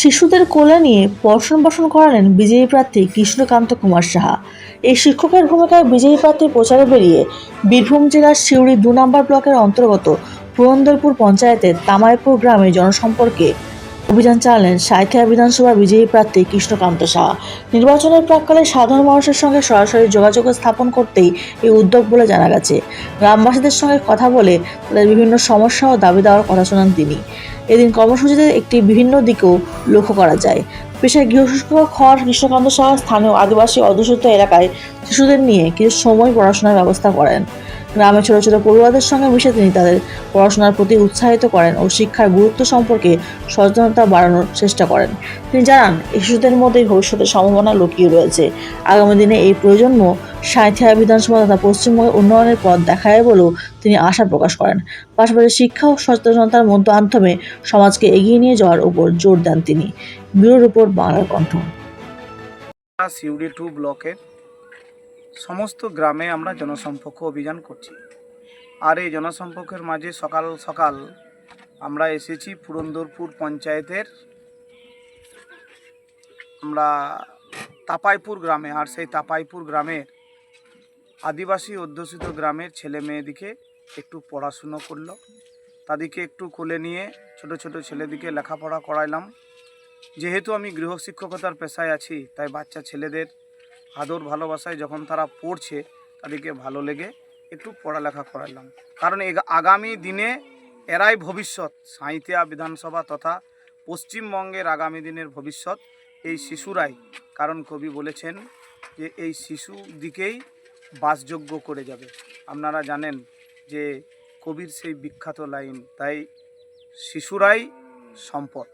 শিশুদের কোলে নিয়ে পঠন পাঠন করালেন বিজয়ী প্রার্থী কৃষ্ণকান্ত কুমার সাহা। এই শিক্ষকের ভূমিকায় বিজয়ী প্রার্থী প্রচারে বেরিয়ে বীরভূম জেলার সিউড়ি ২ নম্বর ব্লকের অন্তর্গত পুরন্দরপুর পঞ্চায়েতের তামাইপুর গ্রামে জনসম্পর্কে অভিযান চালালেন সাঁইথিয়া বিধানসভার বিজয়ী প্রার্থী কৃষ্ণকান্ত সাহা। নির্বাচনের প্রাক্কালে সাধারণ মানুষের সঙ্গে সরাসরি যোগাযোগ স্থাপন করতেই এই উদ্যোগ বলে জানা গেছে। গ্রামবাসীদের সঙ্গে কথা বলে তাদের বিভিন্ন সমস্যা ও দাবি দেওয়ার কথা শোনান তিনি। এদিন কর্মসূচিতে একটি বিভিন্ন দিকও লক্ষ্য করা যায়। পেশায় গৃহশিক্ষক হওয়ার কৃষ্ণকান্ত সাহা স্থানীয় আদিবাসী অধ্যুষিত এলাকায় শিশুদের নিয়ে কিছু সময় পড়াশোনার ব্যবস্থা করেন। গ্রামে ছোট ছোট পড়ুয়াদের সঙ্গে মিশে তিনি তাদের পড়াশোনার প্রতি উৎসাহিত করেন ও শিক্ষার গুরুত্ব সম্পর্কে সচেতনতা বাড়ানোর চেষ্টা করেন। তিনি জানান, এই শিশুদের মধ্যেই ভবিষ্যতের সম্ভাবনা লুকিয়ে রয়েছে। আগামী দিনে এই প্রজন্ম সাঁইথিয়া বিধানসভা তথা পশ্চিমবঙ্গের উন্নয়নের পথ দেখায় বলেও তিনি আশা প্রকাশ করেন। পাশাপাশি শিক্ষা ও সচেতনতার মাধ্যমে সমাজকে এগিয়ে নিয়ে যাওয়ার উপর জোর দেন তিনি। ব্যুরো রিপোর্ট, বাংলার কণ্ঠ। সিউড়ি 2 ব্লকের সমস্ত গ্রামে আমরা জনসম্পর্ক অভিযান করছি। আর এই জনসম্পর্কের মাঝে সকাল সকাল আমরা এসেছি পুরন্দরপুর পঞ্চায়েতের আমরা তাপাইপুর গ্রামে। আর সেই তাপাইপুর গ্রামের আদিবাসী অধ্যুষিত গ্রামের ছেলে মেয়েদিকে একটু পড়াশুনো করলো, তাদেরকে একটু কোলে নিয়ে ছোট ছোট ছেলেদিকে লেখাপড়া করাইলাম। যেহেতু আমি গৃহশিক্ষকতার পেশায় আছি, তাই বাচ্চা ছেলেদের আদর ভালোবাসায় যখন তারা পড়ছে তাদেরকে ভালো লেগে একটু পড়ালেখা করাইলাম। কারণ আগামী দিনে এরাই ভবিষ্যৎ, সাঁইথিয়া বিধানসভা তথা পশ্চিমবঙ্গের আগামী দিনের ভবিষ্যৎ এই শিশুরাই। কারণ কবি বলেছেন যে এই শিশু দিকেই বাসযোগ্য করে যাবে। আপনারা জানেন যে কবির সেই বিখ্যাত লাইন, তাই শিশুরাই সম্পদ।